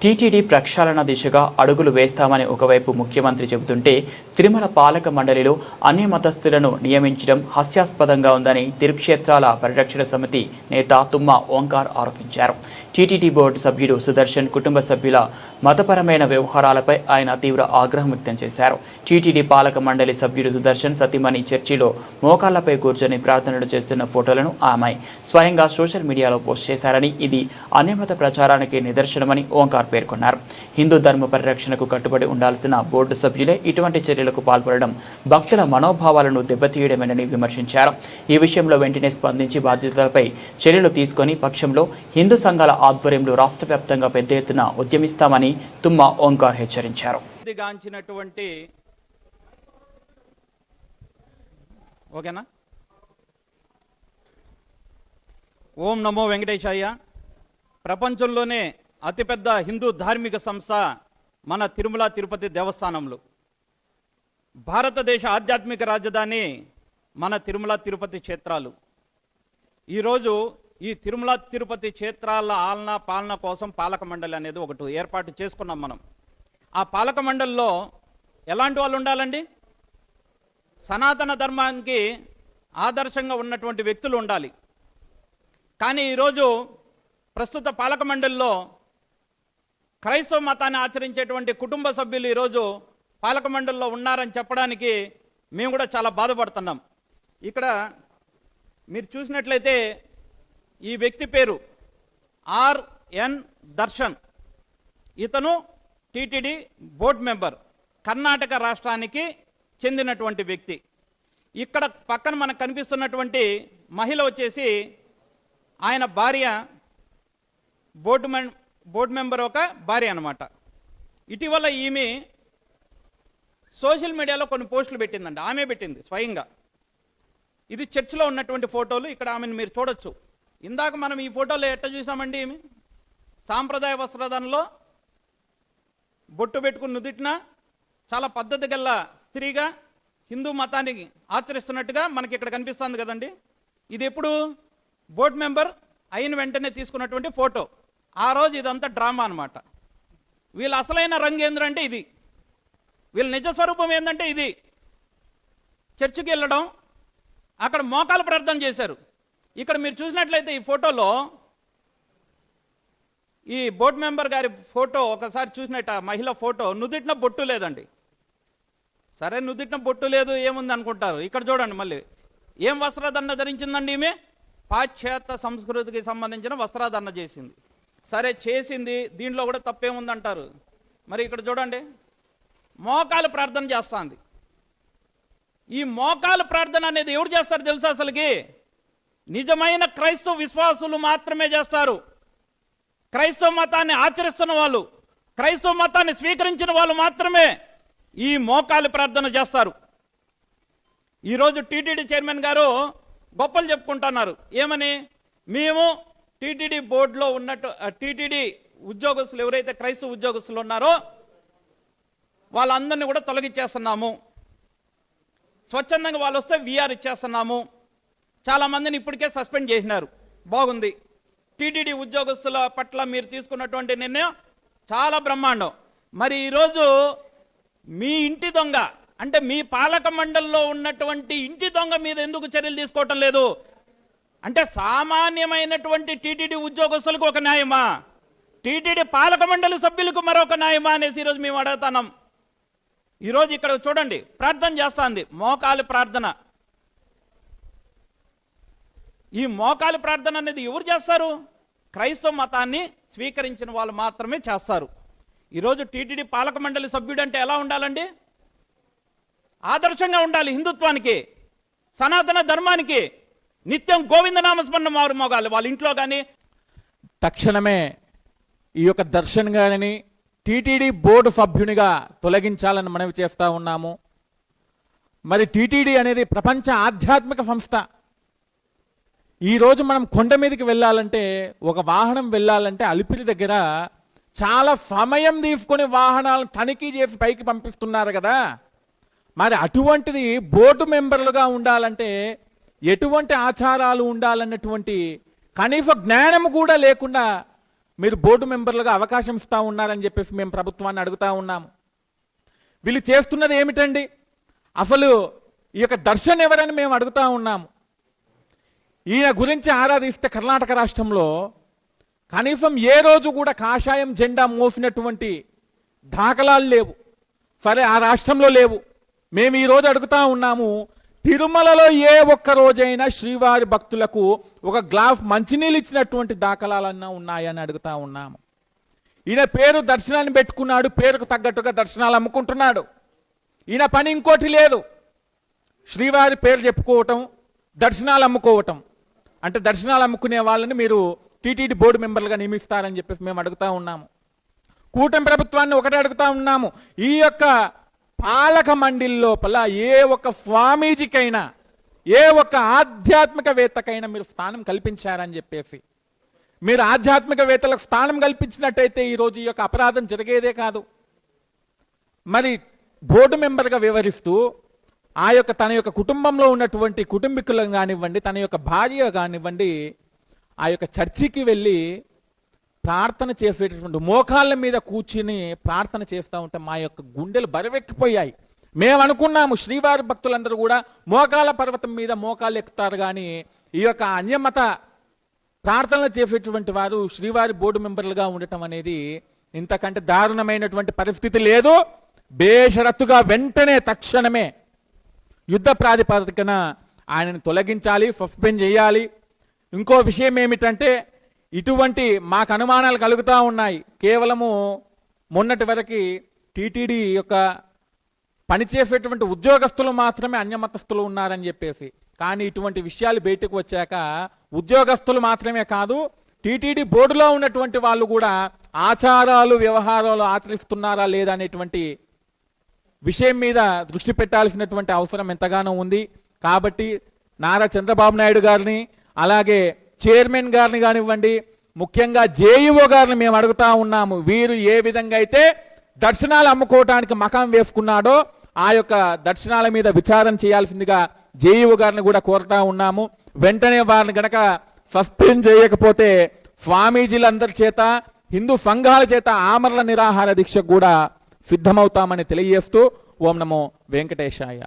TTD ప్రక్షాళన దిశగా అడుగులు వేస్తామని ఒకవైపు ముఖ్యమంత్రి చెబుతుంటే తిరుమల పాలక మండలిలో అన్ని మతస్థులను నియమించడం హాస్యాస్పదంగా ఉందని తిరుక్షేత్రాల పరిరక్షణ సమితి నేత తుమ్మా ఓంకార్ ఆరోపించారు. టీటీడీ బోర్డు సభ్యుడు సుదర్శన్ కుటుంబ సభ్యుల మతపరమైన వ్యవహారాలపై ఆయన తీవ్ర ఆగ్రహం వ్యక్తం చేశారు. టీటీడీ పాలక మండలి సభ్యుడు సుదర్శన్ సతీమణి చర్చిలో మోకాళ్లపై కూర్చొని ప్రార్థనలు చేస్తున్న ఫోటోలను ఆమె స్వయంగా సోషల్ మీడియాలో పోస్ట్ చేశారని, ఇది అన్యమత ప్రచారానికి నిదర్శనమని ఓంకార్ పేర్కొన్నారు. హిందూ ధర్మ పరిరక్షణకు కట్టుబడి ఉండాల్సిన బోర్డు సభ్యులే ఇటువంటి చర్యలకు పాల్పడడం భక్తుల మనోభావాలను దెబ్బతీయడమేనని విమర్శించారు. ఈ విషయంలో వెంటనే స్పందించి బాధ్యతలపై చర్యలు తీసుకొని పక్షంలో హిందూ సంఘాల ఆధ్వర్యంలో రాష్ట్ర వ్యాప్తంగా పెద్ద ఎత్తున ఉద్యమిస్తామని తుమ్మా ఓంకార్ హెచ్చరించారు. ఓం నమో వెంకటేశాయ. ప్రపంచంలోనే అతిపెద్ద హిందూ ధార్మిక సంస్థ మన తిరుమల తిరుపతి దేవస్థానంలో. భారతదేశ ఆధ్యాత్మిక రాజధాని మన తిరుమల తిరుపతి క్షేత్రాలు. ఈరోజు ఈ తిరుమల తిరుపతి క్షేత్రాల ఆలన పాలన కోసం పాలక మండలి అనేది ఒకటి ఏర్పాటు చేసుకున్నాం మనం. ఆ పాలక మండలిలో ఎలాంటి వాళ్ళు ఉండాలండి? సనాతన ధర్మానికి ఆదర్శంగా ఉన్నటువంటి వ్యక్తులు ఉండాలి. కానీ ఈరోజు ప్రస్తుత పాలక మండలిలో క్రైస్తవ మతాన్ని ఆచరించేటువంటి కుటుంబ సభ్యులు ఈరోజు పాలక మండలిలో ఉన్నారని చెప్పడానికి మేము కూడా చాలా బాధపడుతున్నాం. ఇక్కడ మీరు చూసినట్లయితే ఈ వ్యక్తి పేరు ఆర్ఎన్ దర్శన్. ఇతను టీటీడీ బోర్డు మెంబర్, కర్ణాటక రాష్ట్రానికి చెందినటువంటి వ్యక్తి. ఇక్కడ పక్కన మనకు కనిపిస్తున్నటువంటి మహిళ వచ్చేసి ఆయన భార్య, బోర్డు మెంబర్ ఒక భార్య అన్నమాట. ఇటీవల ఈమె సోషల్ మీడియాలో కొన్ని పోస్టులు పెట్టిందండి. ఆమె పెట్టింది స్వయంగా. ఇది చర్చిలో ఉన్నటువంటి ఫోటోలు. ఇక్కడ ఆమెను మీరు చూడొచ్చు. ఇందాక మనం ఈ ఫోటోలో ఎట్ట చూసామండి, ఈమె సాంప్రదాయ వస్త్రధారణలో బొట్టు పెట్టుకుని నుదిటిన చాలా పద్ధతి గల స్త్రీగా హిందూ మతాన్ని ఆచరిస్తున్నట్టుగా మనకి ఇక్కడ కనిపిస్తుంది కదండి. ఇది ఎప్పుడు బోర్డు మెంబర్ అయిన వెంటనే తీసుకున్నటువంటి ఫోటో. ఆ రోజు ఇదంతా డ్రామా అనమాట. వీళ్ళ అసలైన రంగు ఏంటంటే ఇది, వీళ్ళ నిజస్వరూపం ఏంటంటే ఇది. చర్చికి వెళ్ళడం, అక్కడ మోకాలు ప్రార్థన చేశారు. ఇక్కడ మీరు చూసినట్లయితే ఈ ఫోటోలో ఈ బోర్డు మెంబర్ గారి ఫోటో ఒకసారి చూసినట్టు మహిళ ఫోటో నుదిటిన బొట్టు లేదండి. సరే, నుదిటిన బొట్టు లేదు ఏముంది అనుకుంటారు. ఇక్కడ చూడండి, మళ్ళీ ఏం వస్త్రధారణ ధరించిందండి ఈమె? పాశ్చాత్య సంస్కృతికి సంబంధించిన వస్త్రధారణ చేసింది. సరే, చేసింది, దీంట్లో కూడా తప్పేముందంటారు. మరి ఇక్కడ చూడండి, మోకాలు ప్రార్థన చేస్తుంది. ఈ మోకాలు ప్రార్థన అనేది ఎవరు చేస్తారు తెలుసా? అసలుకి నిజమైన క్రైస్తవ విశ్వాసులు మాత్రమే చేస్తారు. క్రైస్తవ మతాన్ని ఆచరిస్తున్న వాళ్ళు, క్రైస్తవ మతాన్ని స్వీకరించిన వాళ్ళు మాత్రమే ఈ మోకాలు ప్రార్థన చేస్తారు. ఈరోజు టీటీడీ చైర్మన్ గారు గొప్పలు చెప్పుకుంటున్నారు. ఏమని? మేము టీటీడీ బోర్డులో ఉన్నట్టు టీటీడీ ఉద్యోగస్తులు ఎవరైతే క్రైస్తవ ఉద్యోగస్తులు ఉన్నారో వాళ్ళందరినీ కూడా తొలగించేస్తున్నాము. స్వచ్ఛందంగా వాళ్ళు వస్తే వీఆర్ ఇచ్చేస్తున్నాము. చాలామందిని ఇప్పటికే సస్పెండ్ చేసినారు. బాగుంది. టీటీడీ ఉద్యోగస్తుల పట్ల మీరు తీసుకున్నటువంటి నిర్ణయం చాలా బ్రహ్మాండం. మరి ఈరోజు మీ ఇంటి దొంగ, అంటే మీ పాలక మండలిలో ఉన్నటువంటి ఇంటి దొంగ మీద ఎందుకు చర్యలు తీసుకోవటం లేదు? అంటే సామాన్యమైనటువంటి టీటీడీ ఉద్యోగస్తులకు ఒక న్యాయమా, టీటీడీ పాలక మండలి సభ్యులకు మరొక న్యాయమా అనేసి ఈరోజు మేము అడుగుతున్నాం. ఈరోజు ఇక్కడ చూడండి, ప్రార్థన చేస్తుంది, మోకాలి ప్రార్థన. ఈ మోకాలి ప్రార్థన అనేది ఎవరు చేస్తారు? క్రైస్తవ మతాన్ని స్వీకరించిన వాళ్ళు మాత్రమే చేస్తారు. ఈరోజు టీటీడీ పాలక మండలి సభ్యుడు అంటే ఎలా ఉండాలండి? ఆదర్శంగా ఉండాలి. హిందుత్వానికి, సనాతన ధర్మానికి నిత్యం గోవిందనామస్మరణ మోగాలి వాళ్ళ ఇంట్లో. కానీ తక్షణమే ఈ యొక్క దర్శన్ గారిని టీటీడీ బోర్డు సభ్యునిగా తొలగించాలని మనవి చేస్తూ ఉన్నాము. మరి టీటీడీ అనేది ప్రపంచ ఆధ్యాత్మిక సంస్థ. ఈరోజు మనం కొండ మీదకి వెళ్ళాలంటే, ఒక వాహనం వెళ్ళాలంటే అలిపిరి దగ్గర చాలా సమయం తీసుకొని వాహనాలను తనిఖీ చేసి పైకి పంపిస్తున్నారు కదా. మరి అటువంటిది బోర్డు మెంబర్లుగా ఉండాలంటే ఎటువంటి ఆచారాలు ఉండాలన్నటువంటి కనీస జ్ఞానం కూడా లేకుండా మీరు బోర్డు మెంబర్లుగా అవకాశం ఇస్తూ ఉన్నారని చెప్పేసి మేము ప్రభుత్వాన్ని అడుగుతా ఉన్నాము. వీళ్ళు చేస్తున్నది ఏమిటండి? అసలు ఈ యొక్క దర్శన్ ఎవరని మేము అడుగుతా ఉన్నాము. ఈయన గురించి ఆరాధిస్తే కర్ణాటక రాష్ట్రంలో కనీసం ఏ రోజు కూడా కాషాయం జెండా మోసినటువంటి దాఖలాలు లేవు. సరే, ఆ రాష్ట్రంలో లేవు. మేము ఈరోజు అడుగుతా ఉన్నాము, తిరుమలలో ఏ ఒక్క రోజైనా శ్రీవారి భక్తులకు ఒక గ్లాస్ మంచినీళ్ళు ఇచ్చినటువంటి దాఖలాలన్నా ఉన్నాయని అడుగుతా ఉన్నాము. ఈయన పేరు దర్శనాన్ని పెట్టుకున్నాడు, పేరుకు తగ్గట్టుగా దర్శనాలు అమ్ముకుంటున్నాడు. ఈయన పని ఇంకోటి లేదు. శ్రీవారి పేరు చెప్పుకోవటం, దర్శనాలు అమ్ముకోవటం. అంటే దర్శనాలు అమ్ముకునే వాళ్ళని మీరు టీటీడీ బోర్డు మెంబర్లుగా నియమిస్తారని చెప్పేసి మేము అడుగుతా ఉన్నాము. కూటమి ప్రభుత్వాన్ని ఒకటే అడుగుతా ఉన్నాము, ఈ యొక్క పాలక మండలి లోపల ఏ ఒక్క స్వామీజీకైనా, ఏ ఒక్క ఆధ్యాత్మికవేత్తకైనా మీరు స్థానం కల్పించారని చెప్పేసి. మీరు ఆధ్యాత్మికవేత్తలకు స్థానం కల్పించినట్టయితే ఈరోజు ఈ యొక్క అపరాధం జరిగేదే కాదు. మరి బోర్డు మెంబర్గా వివరిస్తూ ఆ యొక్క తన యొక్క కుటుంబంలో ఉన్నటువంటి కుటుంబీకులను కానివ్వండి, తన యొక్క భార్య కానివ్వండి, ఆ యొక్క చర్చికి వెళ్ళి ప్రార్థన చేసేటటువంటి మోకాళ్ళ మీద కూర్చుని ప్రార్థన చేస్తూ ఉంటే మా యొక్క గుండెలు బరవెక్కిపోయాయి. మేము అనుకున్నాము శ్రీవారి భక్తులందరూ కూడా మోకాళ్ళ పర్వతం మీద మోకాళ్ళు ఎక్కుతారు, కానీ ఈ యొక్క అన్యమత ప్రార్థనలు చేసేటువంటి వారు శ్రీవారి బోర్డు మెంబర్లుగా ఉండటం అనేది ఇంతకంటే దారుణమైనటువంటి పరిస్థితి లేదు. బేషరత్తుగా వెంటనే తక్షణమే యుద్ధ ప్రాతిపదికన ఆయనను తొలగించాలి, సస్పెండ్ చేయాలి. ఇంకో విషయం ఏమిటంటే, ఇటువంటి మాకు అనుమానాలు కలుగుతూ ఉన్నాయి. కేవలము మొన్నటి వరకు టీటీడీ యొక్క పనిచేసేటువంటి ఉద్యోగస్తులు మాత్రమే అన్యమతస్తులు ఉన్నారని చెప్పేసి. కానీ ఇటువంటి విషయాలు బయటకు వచ్చాక ఉద్యోగస్తులు మాత్రమే కాదు, టీటీడీ బోర్డులో ఉన్నటువంటి వాళ్ళు కూడా ఆచారాలు వ్యవహారాలు ఆచరిస్తున్నారా లేదా అనేటువంటి విషయం మీద దృష్టి పెట్టాల్సినటువంటి అవసరం ఎంతగానో ఉంది. కాబట్టి నారా చంద్రబాబు నాయుడు గారిని, అలాగే చైర్మన్ గారిని కానివ్వండి, ముఖ్యంగా జేఈఓ గారిని మేము అడుగుతా ఉన్నాము, వీరు ఏ విధంగా అయితే దర్శనాలు అమ్ముకోవటానికి మకాం వేసుకున్నాడో ఆ యొక్క దర్శనాల మీద విచారణ చేయాల్సిందిగా జేఈఓ గారిని కూడా కోరుతా ఉన్నాము. వెంటనే వారిని గనక సస్పెండ్ చేయకపోతే స్వామీజీలందరి చేత, హిందూ సంఘాల చేత ఆమరణ నిరాహార దీక్షకు కూడా సిద్ధమవుతామని తెలియజేస్తూ ఓం నమో వెంకటేశాయ.